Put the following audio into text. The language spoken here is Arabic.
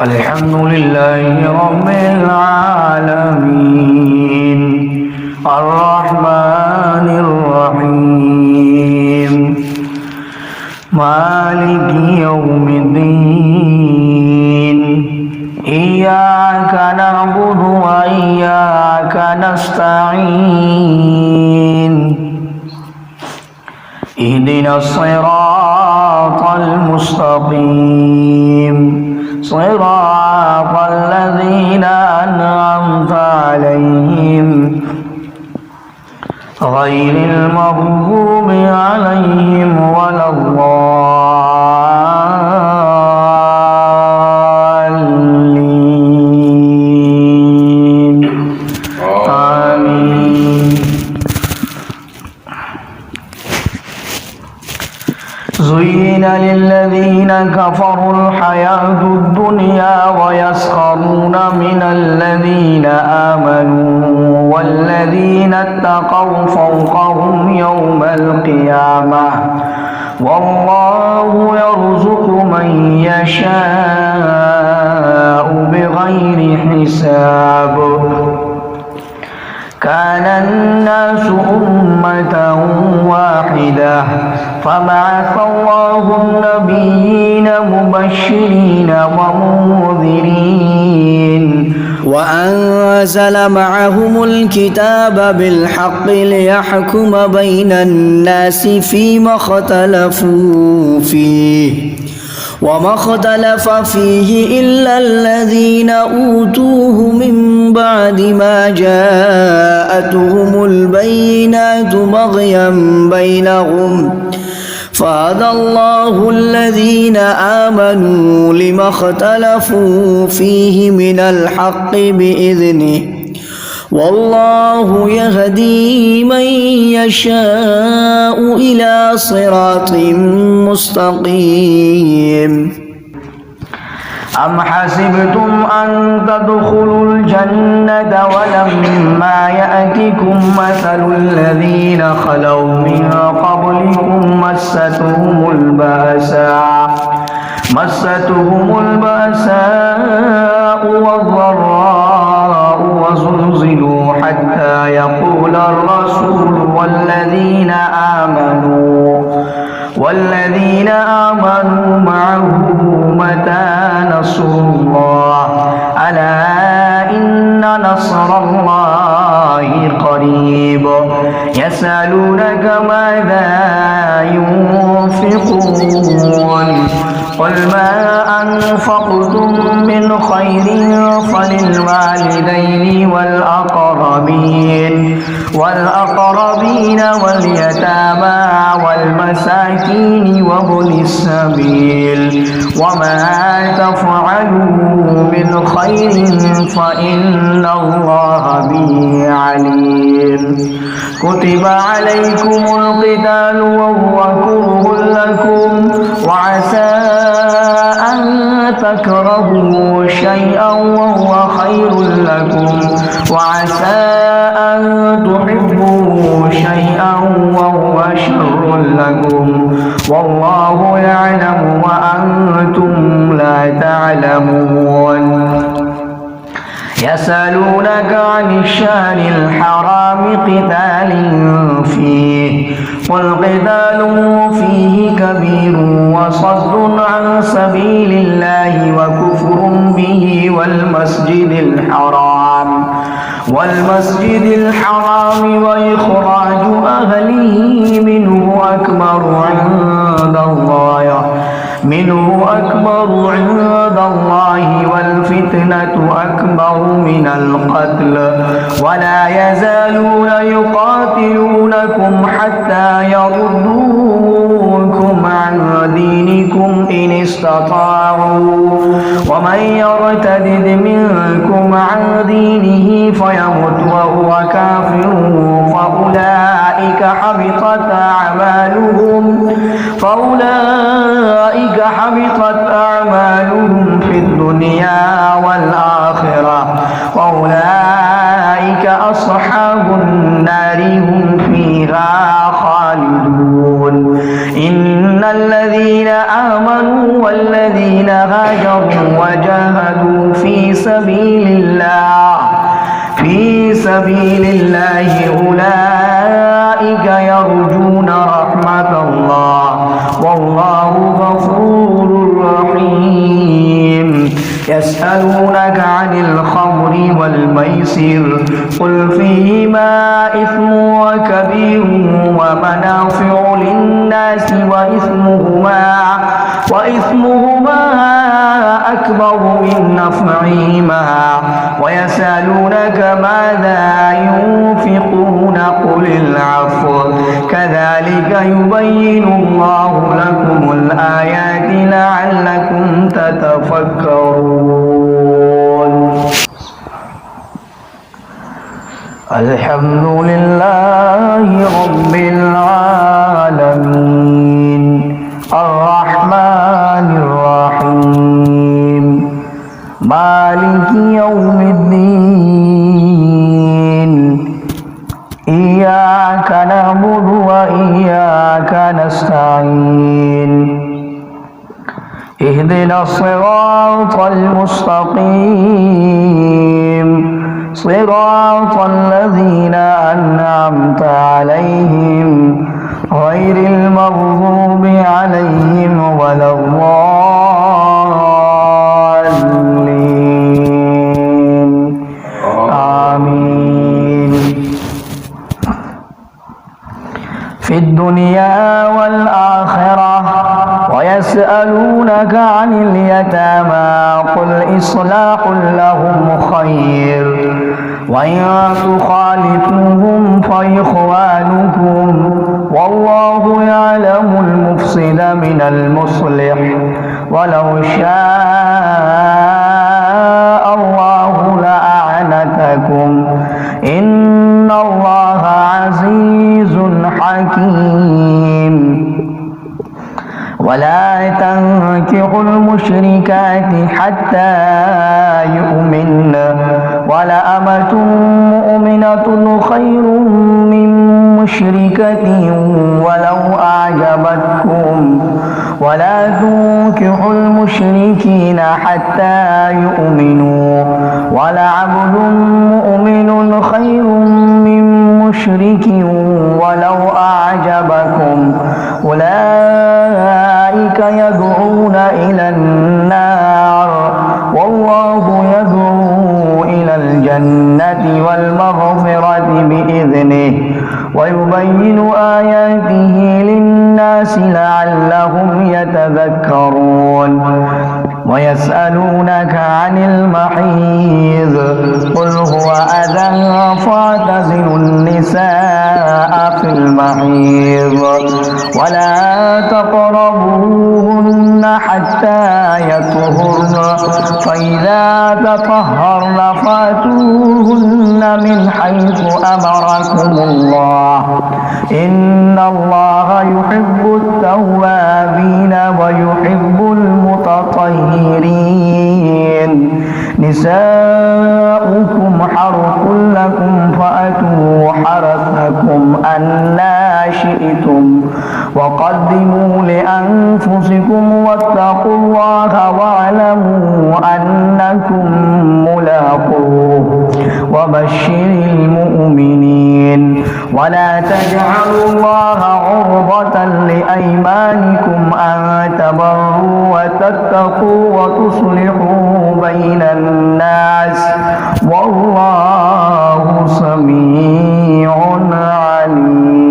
الحمد لله رب العالمين الرحمن الرحيم مالك يوم الدين إياك نعبد وإياك نستعين اهدنا الصراط المستقيم صراط الذين أنعمت عليهم غير المغضوب عليهم ولا الضالين آمين. زين للذين كفروا الحياة الدنيا ويسخرون من الذين آمنوا والذين اتقوا فوقهم يوم القيامة والله يرزق من يشاء بغير حساب. كان الناس أمة واحدة فبعث الله النبيين مبشرين ومنذرين وأنزل معهم الكتاب بالحق ليحكم بين الناس فيما اختلفوا فيه وما اختلف فيه إلا الذين أوتوه من بعد ما جاءتهم البينات بغيا بينهم فهدى الله الذين آمنوا لما اختلفوا فيه من الحق بإذنه والله يهدي من يشاء إلى صراط مستقيم. أم حسبتم أن تدخلوا الجنة ولما يأتكم مثل الذين خلوا من قبلكم مستهم البأساء والضراء وزلزلوا حتى يقول الرسول والذين آمنوا معه متى نصر الله ألا إن نصر الله قريب. يسألونك ماذا ينفقون قل ما أنفقتم من خير فللوالدين والأقربين واليتامى والمساكين وابن السبيل وما تفعلوا من خير فإن الله به عليم. كتب عليكم القتال وهو كره لكم وعسى أن تكرهوا شيئا وهو خير لكم وعسى أن تحبوا شيئا وهو شر لكم والله يعلم وأنتم لا تعلمون. يسألونك عن الشهر الحرام قتال فيه قل قتال فيه كبير وصد عن سبيل الله وكفر به والمسجد الحرام وإخراج أهله منه أكبر عند الله والفتنة أكبر من القتل ولا يزالون يقاتلونكم حتى يردوكم عن دينكم إن استطاعوا ومن يرتد منكم عن دينه فيمت وهو كافر فأولئك حبطت أعمالهم في الدنيا والآخرة وأولئك أصحاب النار هم فيها خالدون. إن الذين آمنوا والذين هاجروا وجاهدوا في سبيل الله أولئك يرجون رحمة الله والله غفور رحيم يسألونك عن الخمر والميسر قل فيهما إثم وكبير ومنافع للناس وإثمهما أكبر من نفعهما ويسألونك ماذا ينفقون قل العفو كذلك يبين الله لكم الآيات لعلكم تتفكرون. الحمد لله رب العالمين الرحمن الرحيم مالك يوم الدين إياك نعبد وإياك نستعين اهدنا الصراط المستقيم صراط الذين أنعمت عليهم غير المغضوب عليهم ولا الضالين آمين. في الدنيا والآخرة ويسألونك عن اليتامى قل إصلاح لهم خير وإن تخالفوهم فإخوانكم والله يعلم المفسد من المصلح ولو شاء الله لأعنتكم إن الله عزيز حكيم. ولا تنكحوا المشركات حتى يؤمن ولأمة مؤمنة خير من مشركة ولو أعجبتكم ولا تنكحوا المشركين حتى يؤمنوا ولعبد مؤمن خير من مشرك ولو أعجبكم أولئك يدعون إلى النار والله يدعو إلى الجنة والمغفرة بإذنه ويبين آياته للناس لعلهم يتذكرون. ويسألونك عن المحيض قل هو أذى فاعتزلوا النساء في المحيض ولا تقربوهن حتى يطهرن فإذا تطهرن فاتوهن من حيث أمركم الله إن الله يحب التوابين ويحب المتطهرين. نساؤكم حرث لكم فأتوا حرثكم أنى شئتم وقدموا لأنفسكم واتقوا الله واعلموا أنكم ملاقوه وبشر المؤمنين. ولا تجعلوا الله عرضة لأيمانكم أن تبروا وتتقوا وتصلحوا بين الناس والله سميع عليم.